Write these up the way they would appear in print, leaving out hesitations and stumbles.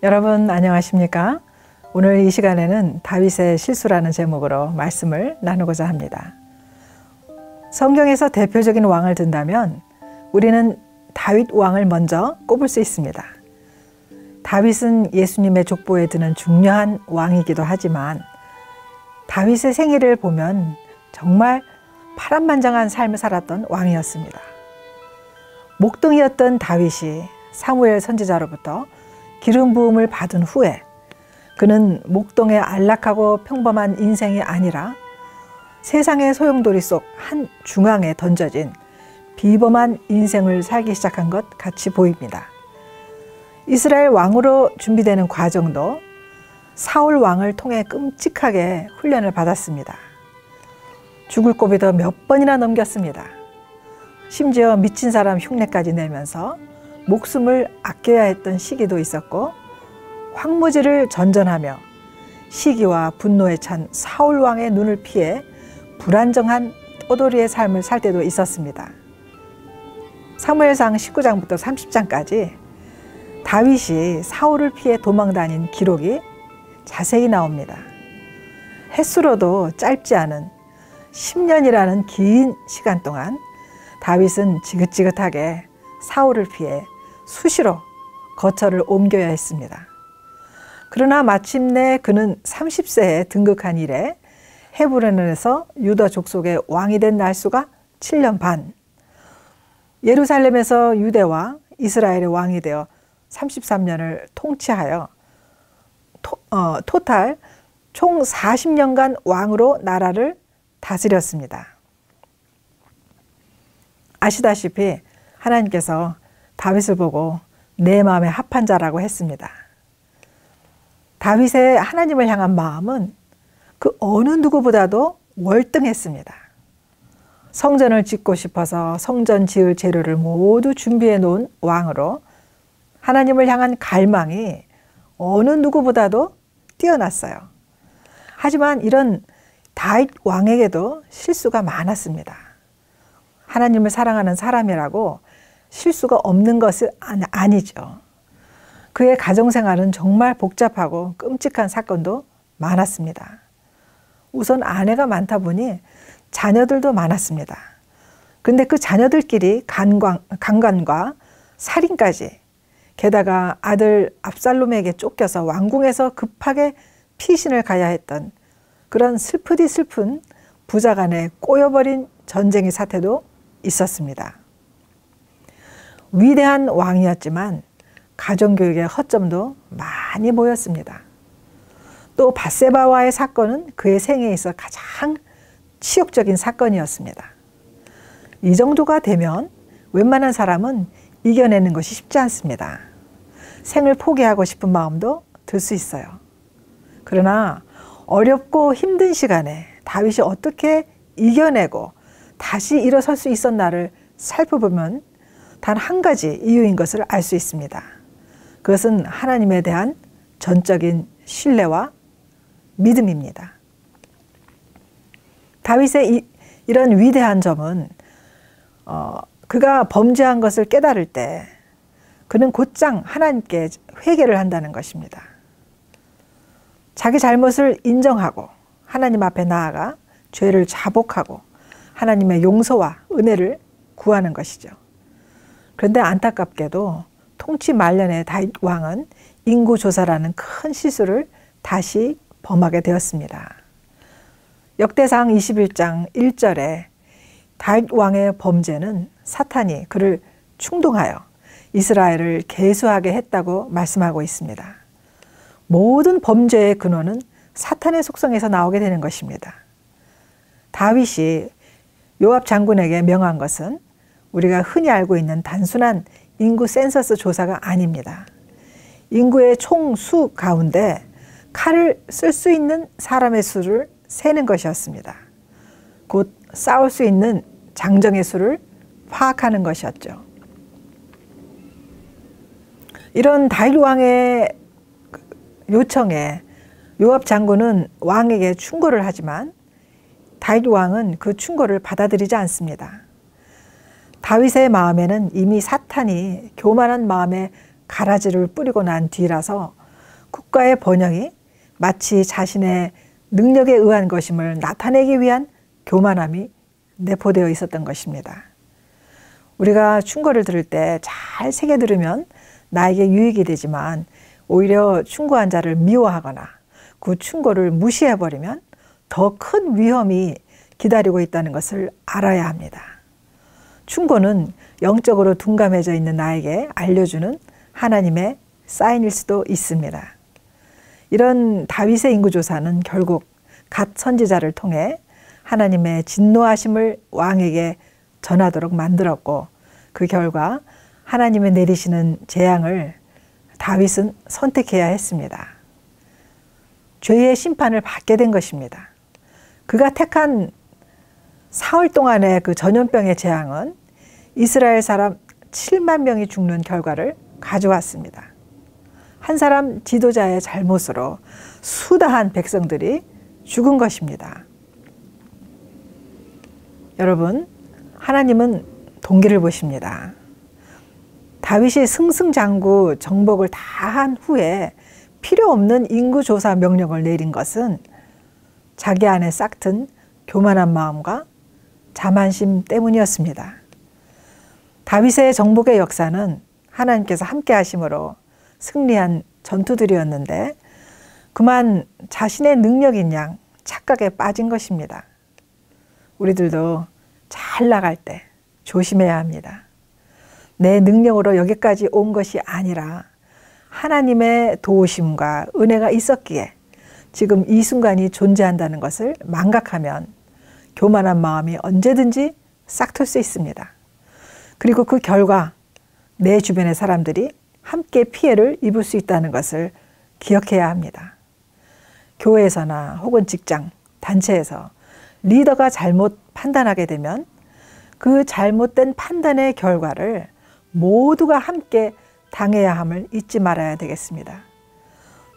여러분 안녕하십니까? 오늘 이 시간에는 다윗의 실수라는 제목으로 말씀을 나누고자 합니다. 성경에서 대표적인 왕을 든다면 우리는 다윗 왕을 먼저 꼽을 수 있습니다. 다윗은 예수님의 족보에 드는 중요한 왕이기도 하지만 다윗의 생애를 보면 정말 파란만장한 삶을 살았던 왕이었습니다. 목동이었던 다윗이 사무엘 선지자로부터 기름 부음을 받은 후에 그는 목동의 안락하고 평범한 인생이 아니라 세상의 소용돌이 속 한 중앙에 던져진 비범한 인생을 살기 시작한 것 같이 보입니다. 이스라엘 왕으로 준비되는 과정도 사울 왕을 통해 끔찍하게 훈련을 받았습니다. 죽을 고비도 몇 번이나 넘겼습니다. 심지어 미친 사람 흉내까지 내면서 목숨을 아껴야 했던 시기도 있었고 황무지를 전전하며 시기와 분노에 찬 사울 왕의 눈을 피해 불안정한 떠돌이의 삶을 살 때도 있었습니다. 사무엘상 19장부터 30장까지 다윗이 사울을 피해 도망다닌 기록이 자세히 나옵니다. 횟수로도 짧지 않은 10년이라는 긴 시간 동안 다윗은 지긋지긋하게 사울을 피해 수시로 거처를 옮겨야 했습니다. 그러나 마침내 그는 30세에 등극한 이래 헤브론에서 유다 족속의 왕이 된 날수가 7년 반, 예루살렘에서 유대와 이스라엘의 왕이 되어 33년을 통치하여 토탈 총 40년간 왕으로 나라를 다스렸습니다. 아시다시피 하나님께서 다윗을 보고 내 마음에 합한 자라고 했습니다. 다윗의 하나님을 향한 마음은 그 어느 누구보다도 월등했습니다. 성전을 짓고 싶어서 성전 지을 재료를 모두 준비해 놓은 왕으로 하나님을 향한 갈망이 어느 누구보다도 뛰어났어요. 하지만 이런 다윗 왕에게도 실수가 많았습니다. 하나님을 사랑하는 사람이라고 실수가 없는 것은 아니죠. 그의 가정생활은 정말 복잡하고 끔찍한 사건도 많았습니다. 우선 아내가 많다 보니 자녀들도 많았습니다. 근데 그 자녀들끼리 강간과 살인까지, 게다가 아들 압살롬에게 쫓겨서 왕궁에서 급하게 피신을 가야 했던 그런 슬프디 슬픈 부자간에 꼬여버린 전쟁의 사태도 있었습니다. 위대한 왕이었지만 가정교육의 허점도 많이 보였습니다. 또 밧세바와의 사건은 그의 생애에 있어 가장 치욕적인 사건이었습니다. 이 정도가 되면 웬만한 사람은 이겨내는 것이 쉽지 않습니다. 생을 포기하고 싶은 마음도 들 수 있어요. 그러나 어렵고 힘든 시간에 다윗이 어떻게 이겨내고 다시 일어설 수 있었나를 살펴보면 단 한 가지 이유인 것을 알 수 있습니다. 그것은 하나님에 대한 전적인 신뢰와 믿음입니다. 다윗의 이런 위대한 점은 그가 범죄한 것을 깨달을 때 그는 곧장 하나님께 회개를 한다는 것입니다. 자기 잘못을 인정하고 하나님 앞에 나아가 죄를 자복하고 하나님의 용서와 은혜를 구하는 것이죠. 그런데 안타깝게도 통치 말년의 다윗 왕은 인구조사라는 큰 실수를 다시 범하게 되었습니다. 역대상 21장 1절에 다윗 왕의 범죄는 사탄이 그를 충동하여 이스라엘을 계수하게 했다고 말씀하고 있습니다. 모든 범죄의 근원은 사탄의 속성에서 나오게 되는 것입니다. 다윗이 요압 장군에게 명한 것은 우리가 흔히 알고 있는 단순한 인구 센서스 조사가 아닙니다. 인구의 총수 가운데 칼을 쓸 수 있는 사람의 수를 세는 것이었습니다. 곧 싸울 수 있는 장정의 수를 파악하는 것이었죠. 이런 다윗 왕의 요청에 요압 장군은 왕에게 충고를 하지만 다윗 왕은 그 충고를 받아들이지 않습니다. 다윗의 마음에는 이미 사탄이 교만한 마음에 가라지를 뿌리고 난 뒤라서 국가의 번영이 마치 자신의 능력에 의한 것임을 나타내기 위한 교만함이 내포되어 있었던 것입니다. 우리가 충고를 들을 때 잘 새겨 들으면 나에게 유익이 되지만 오히려 충고한 자를 미워하거나 그 충고를 무시해버리면 더 큰 위험이 기다리고 있다는 것을 알아야 합니다. 충고는 영적으로 둔감해져 있는 나에게 알려주는 하나님의 사인일 수도 있습니다. 이런 다윗의 인구조사는 결국 갓 선지자를 통해 하나님의 진노하심을 왕에게 전하도록 만들었고, 그 결과 하나님의 내리시는 재앙을 다윗은 선택해야 했습니다. 죄의 심판을 받게 된 것입니다. 그가 택한 사흘 동안의 그 전염병의 재앙은 이스라엘 사람 7만 명이 죽는 결과를 가져왔습니다. 한 사람 지도자의 잘못으로 수다한 백성들이 죽은 것입니다. 여러분, 하나님은 동기를 보십니다. 다윗이 승승장구 정복을 다 한 후에 필요 없는 인구조사 명령을 내린 것은 자기 안에 싹튼 교만한 마음과 자만심 때문이었습니다. 다윗의 정복의 역사는 하나님께서 함께 하심으로 승리한 전투들이었는데 그만 자신의 능력인 양 착각에 빠진 것입니다. 우리들도 잘 나갈 때 조심해야 합니다. 내 능력으로 여기까지 온 것이 아니라 하나님의 도우심과 은혜가 있었기에 지금 이 순간이 존재한다는 것을 망각하면 교만한 마음이 언제든지 싹틀 수 있습니다. 그리고 그 결과 내 주변의 사람들이 함께 피해를 입을 수 있다는 것을 기억해야 합니다. 교회에서나 혹은 직장, 단체에서 리더가 잘못 판단하게 되면 그 잘못된 판단의 결과를 모두가 함께 당해야 함을 잊지 말아야 되겠습니다.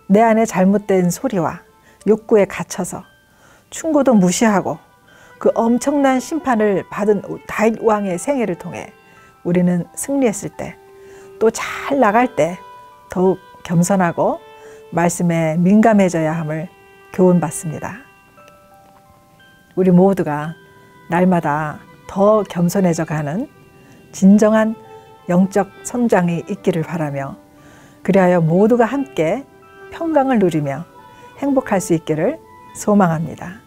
내 안에 잘못된 소리와 욕구에 갇혀서 충고도 무시하고 그 엄청난 심판을 받은 다윗 왕의 생애를 통해 우리는 승리했을 때, 또 잘 나갈 때 더욱 겸손하고 말씀에 민감해져야 함을 교훈받습니다. 우리 모두가 날마다 더 겸손해져 가는 진정한 영적 성장이 있기를 바라며, 그리하여 모두가 함께 평강을 누리며 행복할 수 있기를 소망합니다.